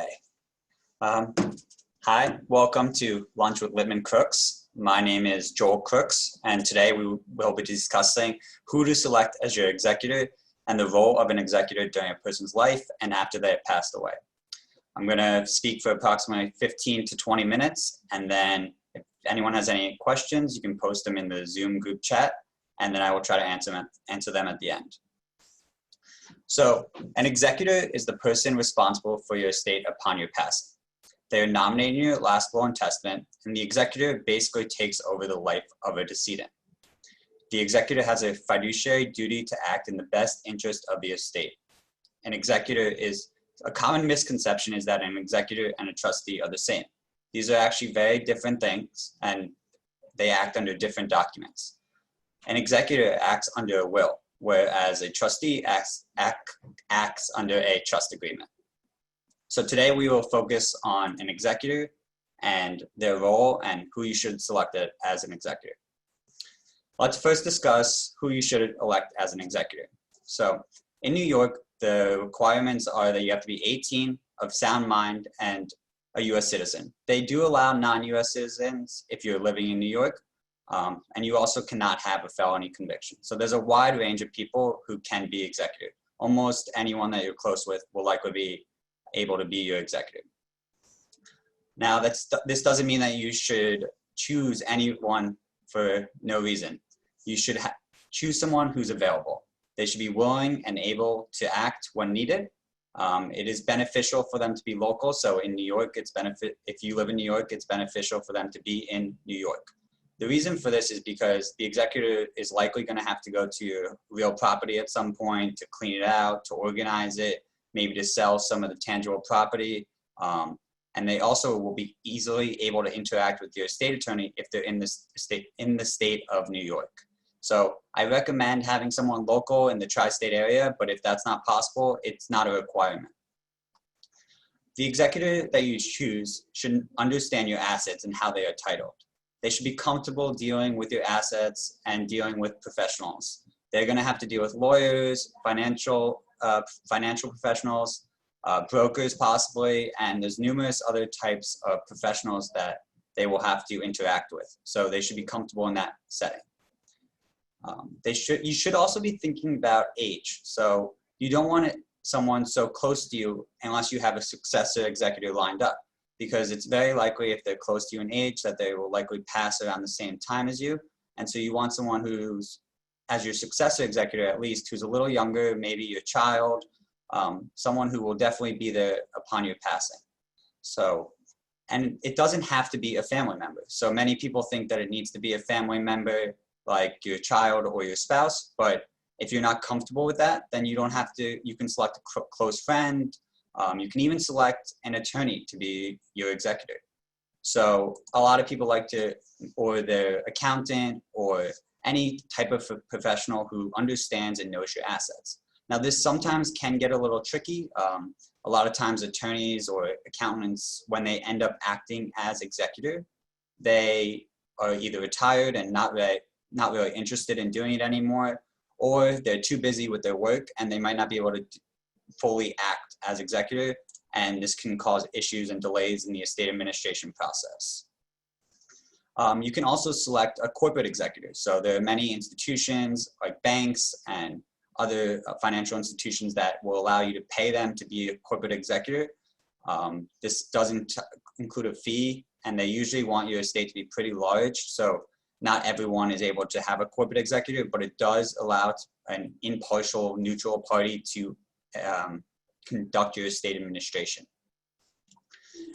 Okay. Hi, welcome to Lunch with Littman Krooks. My name is Joel Krooks, and today we will be discussing who to select as your executor and the role of an executor during a person's life and after they have passed away. I'm going to speak for approximately 15 to 20 minutes, and then if anyone has any questions, you can post them in the Zoom group chat, and then I will try to answer them at the end. So, an executor is the person responsible for your estate upon your passing. They are nominated in your last will and testament, and the executor basically takes over the life of a decedent. The executor has a fiduciary duty to act in the best interest of the estate. A common misconception is that an executor and a trustee are the same. These are actually very different things, and they act under different documents. An executor acts under a will, whereas a trustee acts under a trust agreement. So today we will focus on an executor and their role and who you should select as an executor. Let's first discuss who you should elect as an executor. So in New York, the requirements are that you have to be 18, of sound mind, and a US citizen. They do allow non-US citizens if you're living in New York, and you also cannot have a felony conviction. So there's a wide range of people who can be executor. Almost anyone that you're close with will likely be able to be your executor. Now, this doesn't mean that you should choose anyone for no reason. You should choose someone who's available. They should be willing and able to act when needed. It is beneficial for them to be local. So in New York, if you live in New York, it's beneficial for them to be in New York. The reason for this is because the executor is likely going to have to go to your real property at some point to clean it out, to organize it, maybe to sell some of the tangible property. And they also will be easily able to interact with your estate attorney if they're in the state of New York. So I recommend having someone local in the tri-state area, but if that's not possible, it's not a requirement. The executor that you choose should understand your assets and how they are titled. They should be comfortable dealing with your assets and dealing with professionals. They're going to have to deal with lawyers, financial professionals, brokers possibly, and there's numerous other types of professionals that they will have to interact with. So they should be comfortable in that setting. You should also be thinking about age. So you don't want someone so close to you unless you have a successor executor lined up, because it's very likely if they're close to you in age that they will likely pass around the same time as you. And so you want someone who's, as your successor executor at least, who's a little younger, maybe your child, someone who will definitely be there upon your passing. So, and it doesn't have to be a family member. So many people think that it needs to be a family member like your child or your spouse, but if you're not comfortable with that, then you don't have to, you can select a close friend. You can even select an attorney to be your executor. So a lot of people like to, or their accountant or any type of professional who understands and knows your assets. Now this sometimes can get a little tricky. A lot of times attorneys or accountants, when they end up acting as executor, they are either retired and not really interested in doing it anymore, or they're too busy with their work and they might not be able to fully act as executor, and this can cause issues and delays in the estate administration process. You can also select a corporate executor. So there are many institutions like banks and other financial institutions that will allow you to pay them to be a corporate executor. This doesn't include a fee, and they usually want your estate to be pretty large. So not everyone is able to have a corporate executor, but it does allow an impartial, neutral party to conduct your estate administration.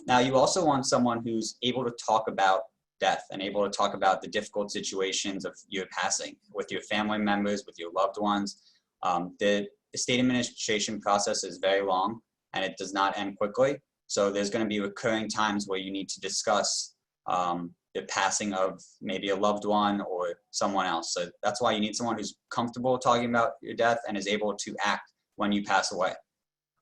Now, you also want someone who's able to talk about death and able to talk about the difficult situations of your passing with your family members, with your loved ones. The estate administration process is very long and it does not end quickly. So there's going to be recurring times where you need to discuss the passing of maybe a loved one or someone else. So that's why you need someone who's comfortable talking about your death and is able to act when you pass away.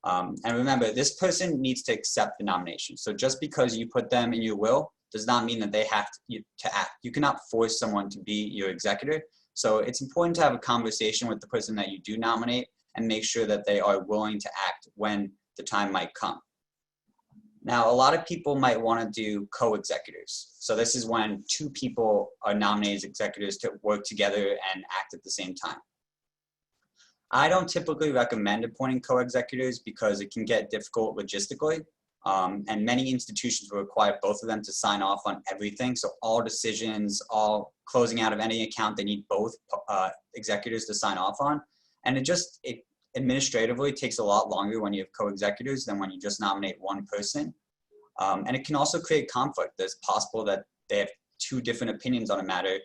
And remember, this person needs to accept the nomination. So just because you put them in your will does not mean that they have to act. You cannot force someone to be your executor. So it's important to have a conversation with the person that you do nominate and make sure that they are willing to act when the time might come. Now, a lot of people might want to do co-executors. So this is when two people are nominated as executors to work together and act at the same time. I don't typically recommend appointing co-executors because it can get difficult logistically. And many institutions will require both of them to sign off on everything. So all decisions, all closing out of any account, they need both executors to sign off on. And it administratively takes a lot longer when you have co-executors than when you just nominate one person. And it can also create conflict. It's possible that they have two different opinions on a matter.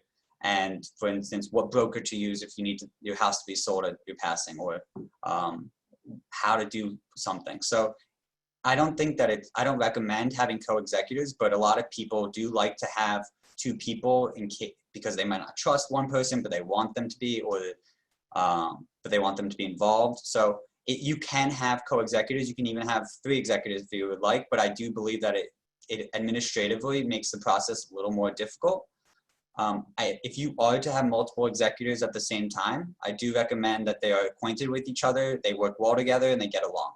And for instance, what broker to use if you need your house to be sold at your passing, or how to do something. So I don't think that I don't recommend having co-executors, but a lot of people do like to have two people because they might not trust one person, but they want them to be, or but they want them to be involved. So you can have co-executors. You can even have 3 executors if you would like, but I do believe that it administratively makes the process a little more difficult. If you are to have multiple executors at the same time, I do recommend that they are acquainted with each other, they work well together, and they get along.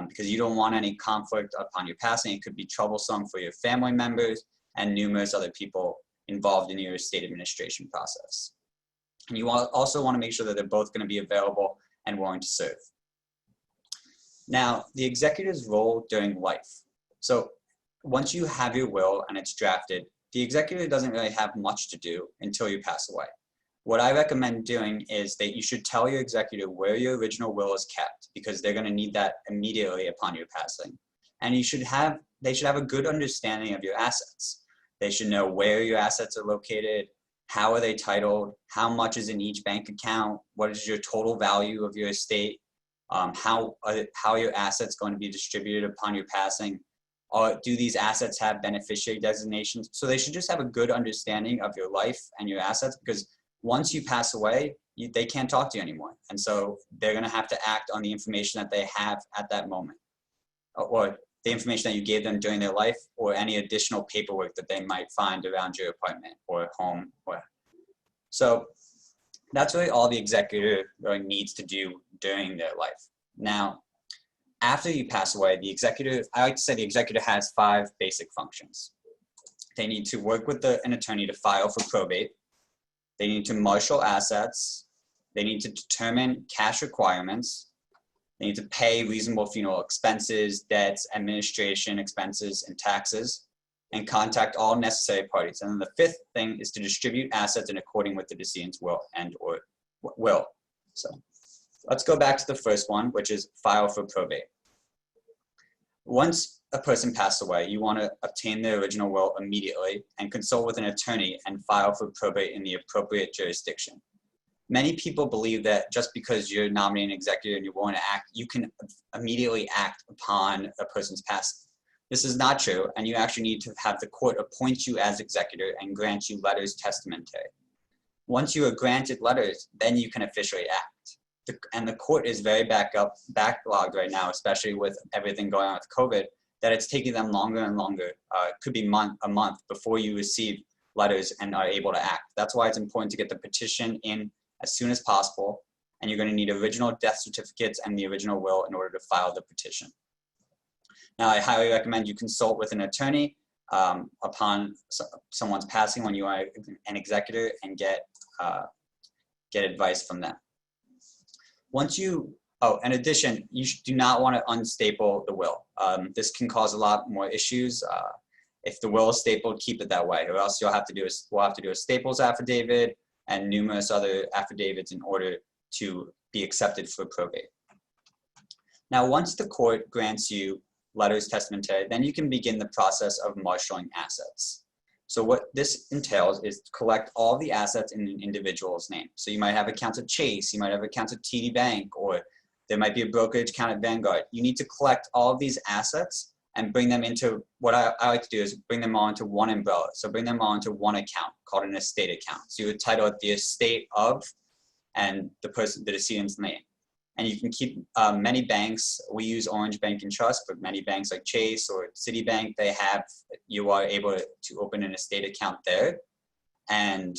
Because you don't want any conflict upon your passing. It could be troublesome for your family members and numerous other people involved in your estate administration process. And you also want to make sure that they're both going to be available and willing to serve. Now, the executor's role during life. So once you have your will and it's drafted, the executor doesn't really have much to do until you pass away. What I recommend doing is that you should tell your executor where your original will is kept, because they're going to need that immediately upon your passing. And they should have a good understanding of your assets. They should know where your assets are located, how are they titled, how much is in each bank account, what is your total value of your estate, how are your assets going to be distributed upon your passing, do these assets have beneficiary designations? So they should just have a good understanding of your life and your assets, because once you pass away, they can't talk to you anymore. And so they're going to have to act on the information that they have at that moment, or the information that you gave them during their life, or any additional paperwork that they might find around your apartment or home. So that's really all the executor really needs to do during their life. Now, after you pass away, the executor, I like to say the executor has 5 basic functions. They need to work with an attorney to file for probate. They need to marshal assets. They need to determine cash requirements. They need to pay reasonable funeral expenses, debts, administration expenses, and taxes, and contact all necessary parties. And then the 5th thing is to distribute assets in accordance with the decedent's will and/or will. So let's go back to the first one, which is file for probate. Once a person passed away, you want to obtain their original will immediately and consult with an attorney and file for probate in the appropriate jurisdiction. Many people believe that just because you're nominating an executor and you're willing to act, you can immediately act upon a person's passing. This is not true, and you actually need to have the court appoint you as executor and grant you letters testamentary. Once you are granted letters, then you can officially act. And the court is very backlogged right now, especially with everything going on with COVID, that it's taking them longer and longer. It could be a month before you receive letters and are able to act. That's why it's important to get the petition in as soon as possible, and you're going to need original death certificates and the original will in order to file the petition. Now, I highly recommend you consult with an attorney upon someone's passing when you are an executor, and get advice from them. In addition, you do not want to unstaple the will. This can cause a lot more issues. If the will is stapled, keep it that way, or else we'll have to do a staples affidavit and numerous other affidavits in order to be accepted for probate. Now, once the court grants you letters testamentary, then you can begin the process of marshaling assets. So what this entails is to collect all the assets in an individual's name. So you might have accounts at Chase, you might have accounts at TD Bank, or there might be a brokerage account at Vanguard. You need to collect all of these assets and bring them into, what I like to do is bring them all into one umbrella. So bring them all into one account called an estate account. So you would title it the estate of and the decedent's name. And you can keep many banks. We use Orange Bank and Trust, but many banks like Chase or Citibank, you are able to open an estate account there. And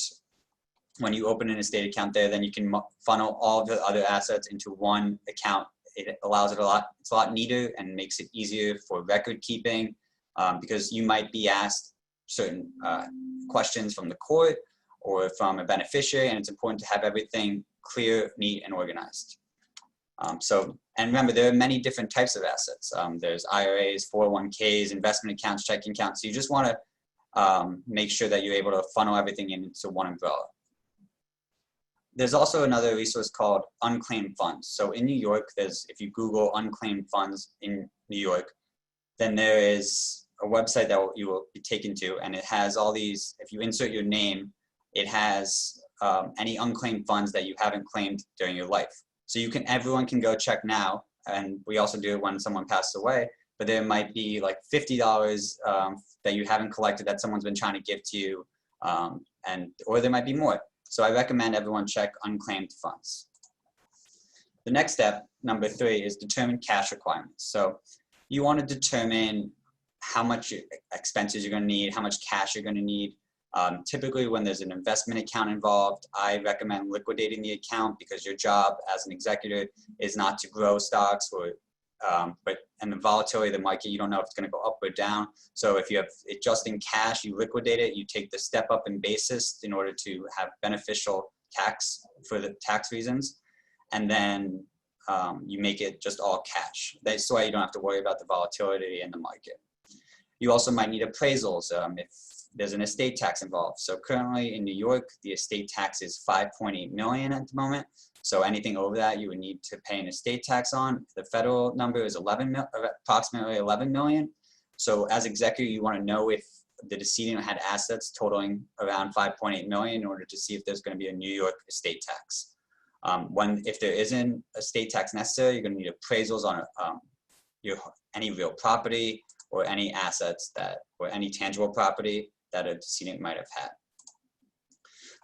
when you open an estate account there, then you can funnel all of the other assets into one account. It allows it it's a lot neater and makes it easier for record keeping. because you might be asked certain questions from the court or from a beneficiary, and it's important to have everything clear, neat, and organized. And remember, there are many different types of assets. There's IRAs, 401ks, investment accounts, checking accounts. So you just want to make sure that you're able to funnel everything into one umbrella. There's also another resource called unclaimed funds. So in New York, if you Google unclaimed funds in New York, then there is a website that you will be taken to, and it has all these. If you insert your name, it has any unclaimed funds that you haven't claimed during your life. So everyone can go check now, and we also do it when someone passes away, but there might be like $50 that you haven't collected that someone's been trying to give to you, or there might be more. So I recommend everyone check unclaimed funds. The next step, number 3, is determine cash requirements. So you want to determine how much expenses you're going to need, how much cash you're going to need. Typically when there's an investment account involved, I recommend liquidating the account, because your job as an executor is not to grow stocks and the volatility of the market, you don't know if it's going to go up or down. So if you have it just in cash, you liquidate it, you take the step up in basis in order to have beneficial tax for the tax reasons, and then you make it just all cash. That's why you don't have to worry about the volatility in the market. You also might need appraisals if there's an estate tax involved. So currently in New York, the estate tax is $5.8 million at the moment. So anything over that, you would need to pay an estate tax on. The federal number is approximately 11 million. So as executor, you want to know if the decedent had assets totaling around 5.8 million in order to see if there's going to be a New York estate tax. If there isn't a estate tax necessary, you're going to need appraisals on any real property or any assets or any tangible property that a decedent might have had.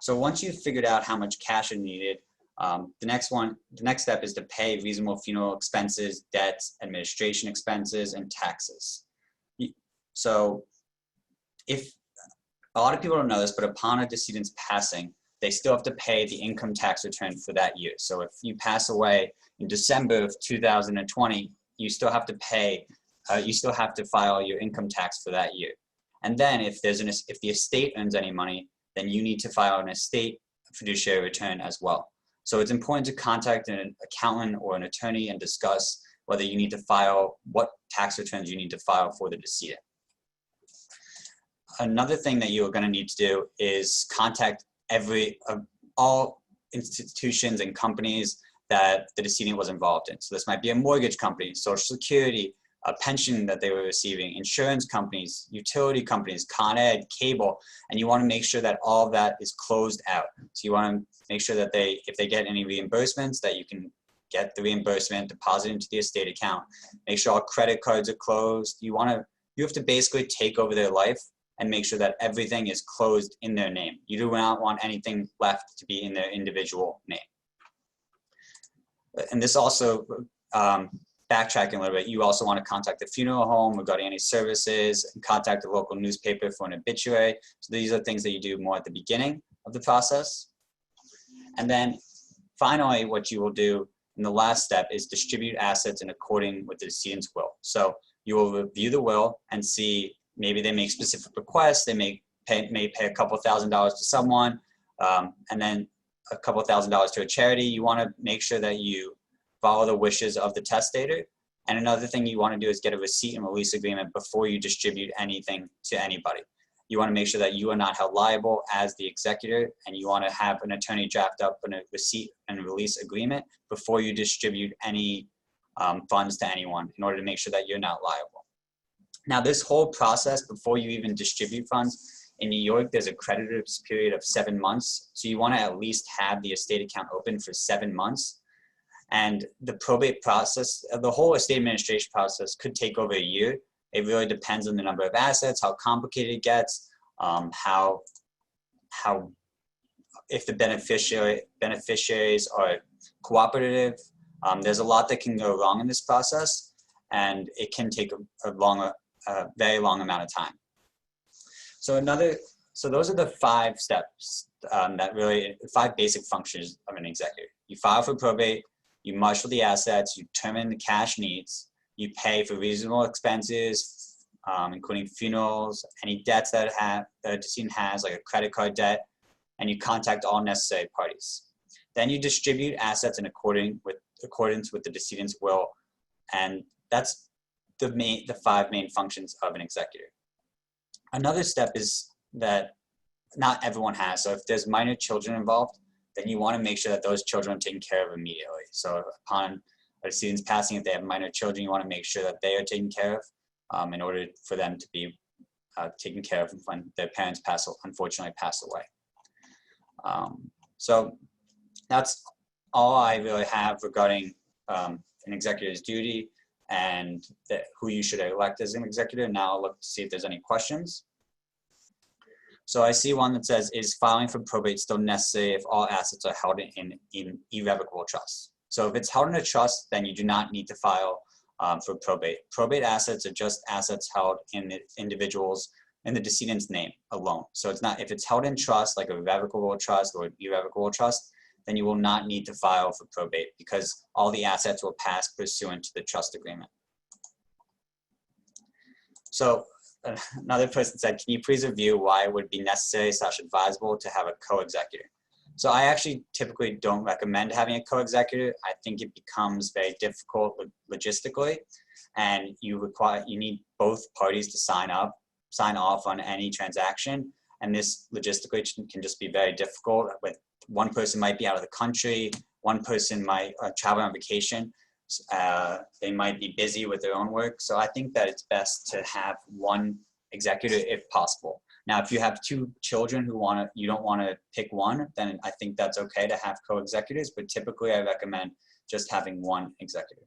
So once you've figured out how much cash is needed, the next step is to pay reasonable funeral expenses, debts, administration expenses, and taxes. So if a lot of people don't know this, but upon a decedent's passing, they still have to pay the income tax return for that year. So if you pass away in December of 2020, you still have to pay, you still have to file your income tax for that year. And then if the estate earns any money, then you need to file an estate fiduciary return as well. So it's important to contact an accountant or an attorney and discuss whether you need to file, what tax returns you need to file for the decedent. Another thing that you're going to need to do is contact all institutions and companies that the decedent was involved in. So this might be a mortgage company, Social Security, a pension that they were receiving, insurance companies, utility companies, Con Ed, cable, and you want to make sure that all of that is closed out. So you want to make sure that if they get any reimbursements, that you can get the reimbursement, deposit into the estate account, make sure all credit cards are closed. You have to basically take over their life and make sure that everything is closed in their name. You do not want anything left to be in their individual name. And this also, backtracking a little bit, you also want to contact the funeral home regarding any services, and contact the local newspaper for an obituary. So these are things that you do more at the beginning of the process. And then finally, what you will do in the last step is distribute assets in accordance with the decedent's will. So you will review the will and see, maybe they make specific requests, they may pay a couple $1,000s to someone, and then a couple $1,000s to a charity. You want to make sure that you follow the wishes of the testator. And another thing you want to do is get a receipt and release agreement before you distribute anything to anybody. You want to make sure that you are not held liable as the executor, and you want to have an attorney draft up a receipt and release agreement before you distribute any funds to anyone, in order to make sure that you're not liable. Now, this whole process, before you even distribute funds, in New York, there's a creditors period of 7 months. So you want to at least have the estate account open for 7 months. And the probate process, the whole estate administration process, could take over a year. It really depends on the number of assets, how complicated it gets, if the beneficiaries are cooperative. There's a lot that can go wrong in this process, and it can take a very long amount of time. So those are the 5 steps that really, 5 basic functions of an executor. You file for probate, you marshal the assets, you determine the cash needs, you pay for reasonable expenses, including funerals, any debts that the decedent has, like a credit card debt, and you contact all necessary parties. Then you distribute assets in accordance with the decedent's will, and that's the 5 main functions of an executor. Another step is that not everyone has. So if there's minor children involved, then you want to make sure that those children are taken care of immediately. So upon a decedent's passing, if they have minor children, you want to make sure that they are taken care of in order for them to be taken care of when their parents unfortunately pass away. So that's all I really have regarding an executor's duty and who you should elect as an executor. Now I'll look to see if there's any questions. So I see one that says, is filing for probate still necessary if all assets are held in irrevocable trust? So if it's held in a trust, then you do not need to file for probate. Probate assets are just assets held in the individual's, in the decedent's name alone. So it's not, if it's held in trust, like a revocable trust or irrevocable trust, then you will not need to file for probate because all the assets will pass pursuant to the trust agreement. So another person said, can you please review why it would be necessary / advisable to have a co-executor? So I actually typically don't recommend having a co-executor. I think it becomes very difficult logistically, and you need both parties to sign off on any transaction. And this logistically can just be very difficult. With one person might be out of the country, one person might travel on vacation. They might be busy with their own work. So I think that it's best to have one executor if possible. Now, if you have 2 children you don't want to pick one, then I think that's okay to have co-executors, but typically I recommend just having one executor.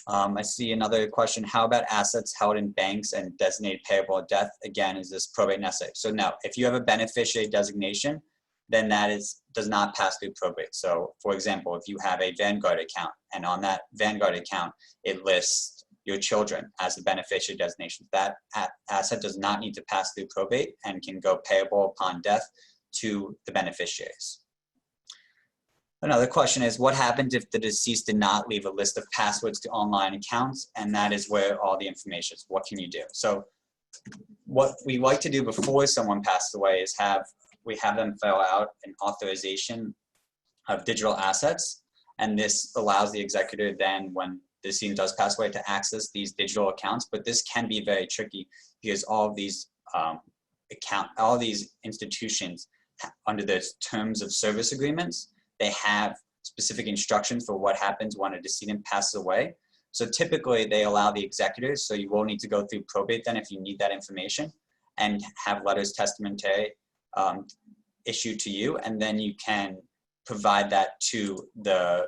I see another question. How about assets held in banks and designated payable at death? Again, is this probate necessary? So no, if you have a beneficiary designation, then that does not pass through probate. So for example, if you have a Vanguard account and on that Vanguard account, it lists your children as the beneficiary designation, that asset does not need to pass through probate and can go payable upon death to the beneficiaries. Another question is, what happens if the deceased did not leave a list of passwords to online accounts, and that is where all the information is? What can you do? So what we like to do before someone passes away is we have them fill out an authorization of digital assets, and this allows the executor then, when the decedent does pass away, to access these digital accounts. But this can be very tricky because all these institutions, under the terms of service agreements, they have specific instructions for what happens when a decedent passes away. So typically they allow the executors, so you will need to go through probate then if you need that information, and have letters testamentary issued to you, and then you can provide that to the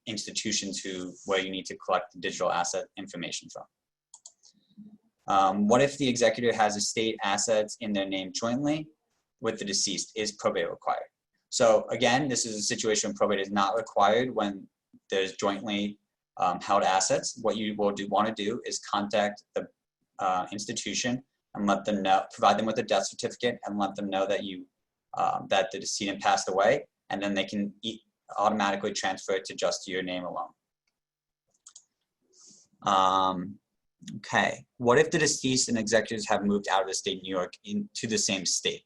institutions where you need to collect the digital asset information from. What if the executor has estate assets in their name jointly with the deceased? Is probate required? So again, this is a situation where probate is not required when there's jointly held assets. What you will want to do is contact the institution and let them know, provide them with a death certificate and let them know that that the decedent passed away, and then they can automatically transfer it to just your name alone. Okay, what if the deceased and executors have moved out of the state of New York into the same state?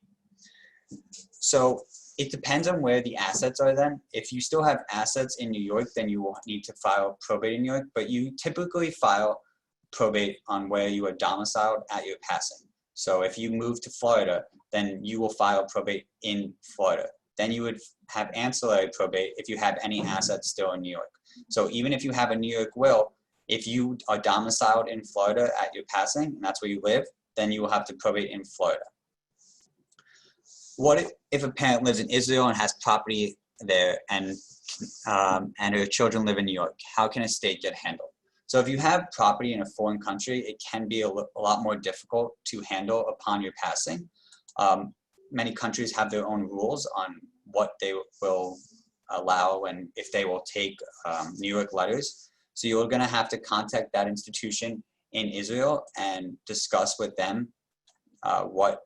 So it depends on where the assets are then. If you still have assets in New York, then you will need to file probate in New York, but you typically file probate on where you are domiciled at your passing. So if you move to Florida, then you will file probate in Florida. Then you would have ancillary probate if you have any assets still in New York. So even if you have a New York will, if you are domiciled in Florida at your passing, and that's where you live, then you will have to probate in Florida. What if a parent lives in Israel and has property there, and her children live in New York? How can a estate get handled? So if you have property in a foreign country, it can be a lot more difficult to handle upon your passing. Many countries have their own rules on what they will allow and if they will take New York letters. So you're going to have to contact that institution in Israel and discuss with them what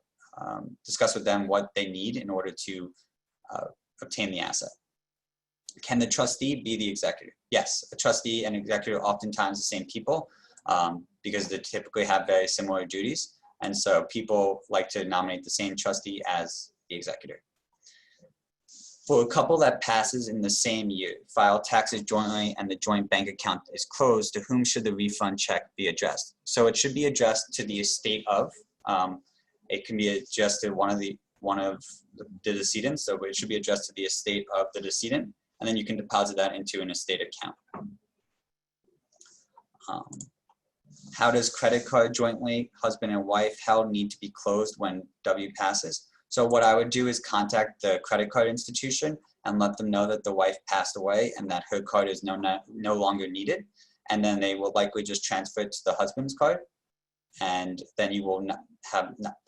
they need in order to obtain the asset. Can the trustee be the executor? Yes, a trustee and executor are oftentimes the same people. because they typically have very similar duties. And so people like to nominate the same trustee as the executor. For a couple that passes in the same year, file taxes jointly, and the joint bank account is closed, to whom should the refund check be addressed? So it should be addressed to the estate of. It can be addressed to one of the decedents, so it should be addressed to the estate of the decedent, and then you can deposit that into an estate account. How does credit card jointly, husband and wife held, need to be closed when W passes? So what I would do is contact the credit card institution and let them know that the wife passed away and that her card is no longer needed. And then they will likely just transfer it to the husband's card. And then you will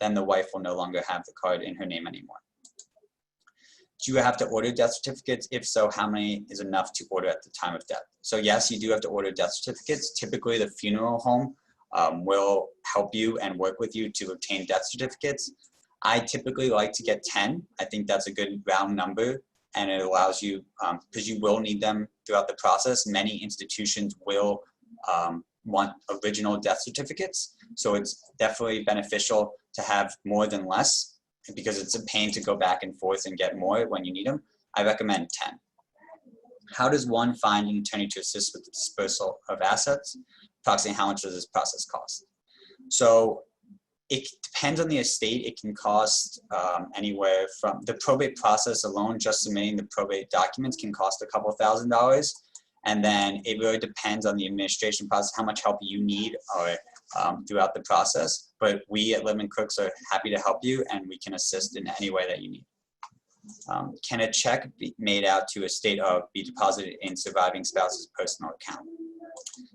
then the wife will no longer have the card in her name anymore. Do you have to order death certificates? If so, how many is enough to order at the time of death? So yes, you do have to order death certificates. Typically the funeral home will help you and work with you to obtain death certificates. I typically like to get 10. I think that's a good round number, and it allows you, because you will need them throughout the process. Many institutions will want original death certificates, so it's definitely beneficial to have more than less, because it's a pain to go back and forth and get more when you need them. I recommend 10. How does one find an attorney to assist with the dispersal of assets? Approximately how much does this process cost? So it depends on the estate. It can cost anywhere from, the probate process alone, just submitting the probate documents can cost a couple $1,000s. And then it really depends on the administration process, how much help you need throughout the process. But we at Littman Krooks are happy to help you, and we can assist in any way that you need. Can a check be made out to estate of be deposited in surviving spouse's personal account?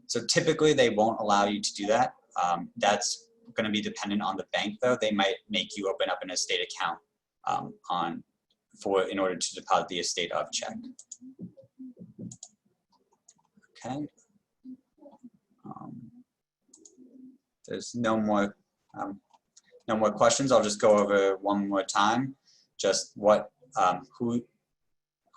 So typically they won't allow you to do that. That's going to be dependent on the bank, though. They might make you open up an estate account in order to deposit the estate of check. Okay. There's no more questions. I'll just go over one more time. Just who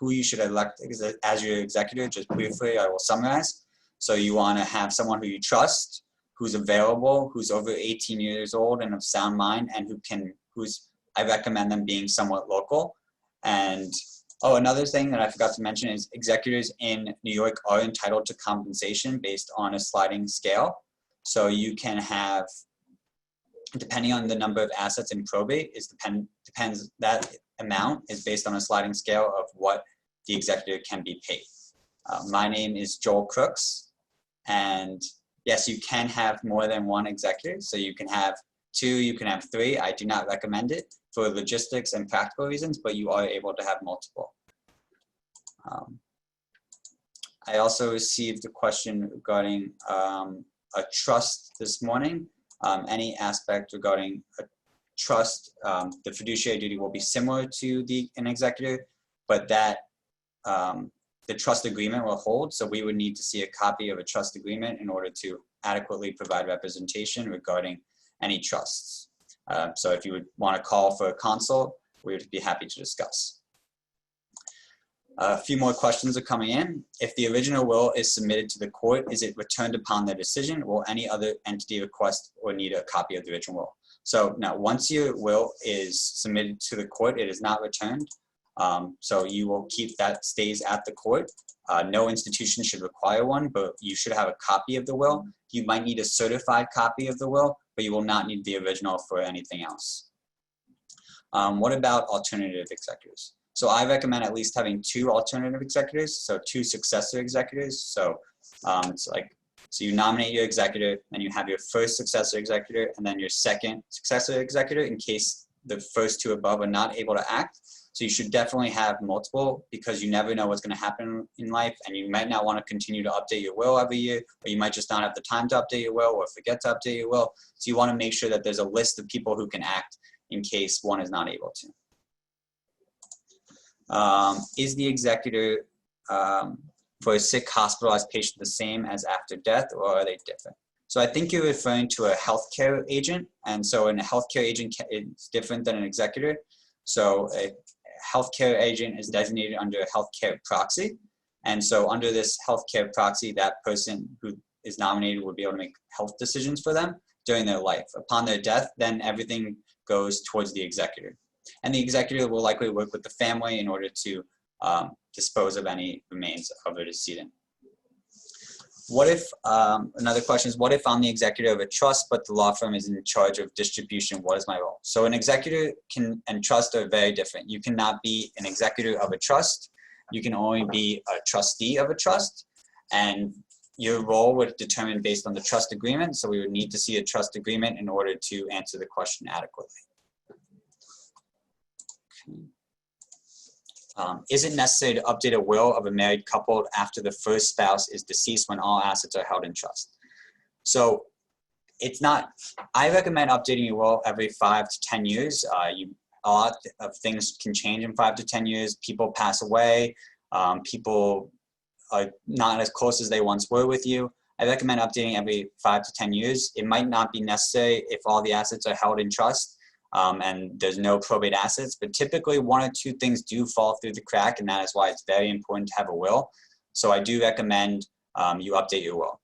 you should elect as your executor. Just briefly, I will summarize. So you want to have someone who you trust, who's available, who's over 18 years old and of sound mind, and I recommend them being somewhat local. And another thing that I forgot to mention is executors in New York are entitled to compensation based on a sliding scale. So you can have, depending on the number of assets in probate, that amount is based on a sliding scale of what the executor can be paid. My name is Joel Krooks, and yes, you can have more than one executor. So you can have 2, you can have 3. I do not recommend it for logistics and practical reasons, but you are able to have multiple. I also received a question regarding a trust this morning. Any aspect regarding a trust, the fiduciary duty will be similar to an executor, but that the trust agreement will hold. So we would need to see a copy of a trust agreement in order to adequately provide representation regarding any trusts. So if you would want to call for a consult, we would be happy to discuss. A few more questions are coming in. If the original will is submitted to the court, is it returned upon their decision? Will any other entity request or need a copy of the original will? So now, once your will is submitted to the court, it is not returned. So you will keep that, stays at the court. No institution should require one, but you should have a copy of the will. You might need a certified copy of the will, but you will not need the original for anything else. What about alternative executors? So I recommend at least having 2 alternative executors, so 2 successor executors. So so you nominate your executor, then you have your first successor executor, and then your second successor executor in case the first 2 above are not able to act. So you should definitely have multiple, because you never know what's going to happen in life, and you might not want to continue to update your will every year, or you might just not have the time to update your will or forget to update your will. So you want to make sure that there's a list of people who can act in case one is not able to. Is the executor for a sick hospitalized patient the same as after death, or are they different? So I think you're referring to a healthcare agent, and so a healthcare agent is different than an executor. So a healthcare agent is designated under a healthcare proxy, and so under this healthcare proxy, that person who is nominated would be able to make health decisions for them during their life. Upon their death, then everything goes towards the executor. And the executor will likely work with the family in order to dispose of any remains of a decedent. What if, another question is, what if I'm the executor of a trust, but the law firm is in charge of distribution? What is my role? So an executor and trust are very different. You cannot be an executor of a trust. You can only be a trustee of a trust. And your role would determine based on the trust agreement. So we would need to see a trust agreement in order to answer the question adequately. Is it necessary to update a will of a married couple after the first spouse is deceased when all assets are held in trust? So it's not, I recommend updating your will every 5 to 10 years. A lot of things can change in 5 to 10 years. People pass away. People are not as close as they once were with you. I recommend updating every 5 to 10 years. It might not be necessary if all the assets are held in trust and there's no probate assets, but typically 1 or 2 things do fall through the crack, and that is why it's very important to have a will. So I do recommend you update your will.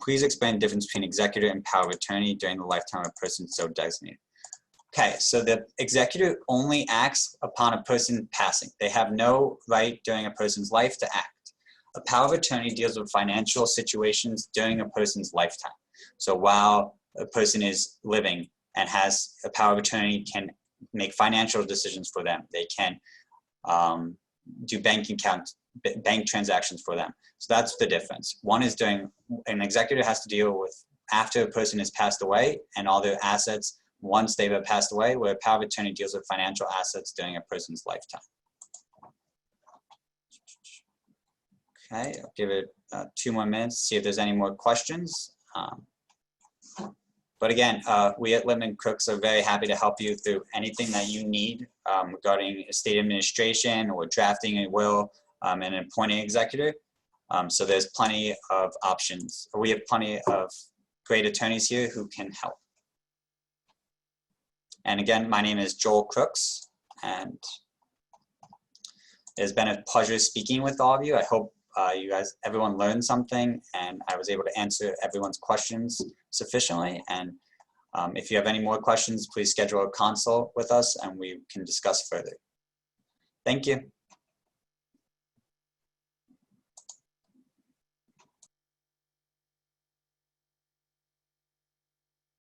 Please explain the difference between executor and power of attorney during the lifetime of a person so designated. Okay, so the executor only acts upon a person passing. They have no right during a person's life to act. A power of attorney deals with financial situations during a person's lifetime. So while a person is living and has a power of attorney, can make financial decisions for them. They can do bank transactions for them. So that's the difference. One is an executor has to deal with after a person has passed away and all their assets once they've passed away, where a power of attorney deals with financial assets during a person's lifetime. Okay, I'll give it 2 more minutes to see if there's any more questions. But again, we at Littman Krooks are very happy to help you through anything that you need regarding estate administration or drafting a will and appointing an executor. So there's plenty of options. We have plenty of great attorneys here who can help. And again, my name is Joel Krooks, and it's been a pleasure speaking with all of you. I hope everyone learned something, and I was able to answer everyone's questions sufficiently. And if you have any more questions, please schedule a consult with us and we can discuss further. Thank you.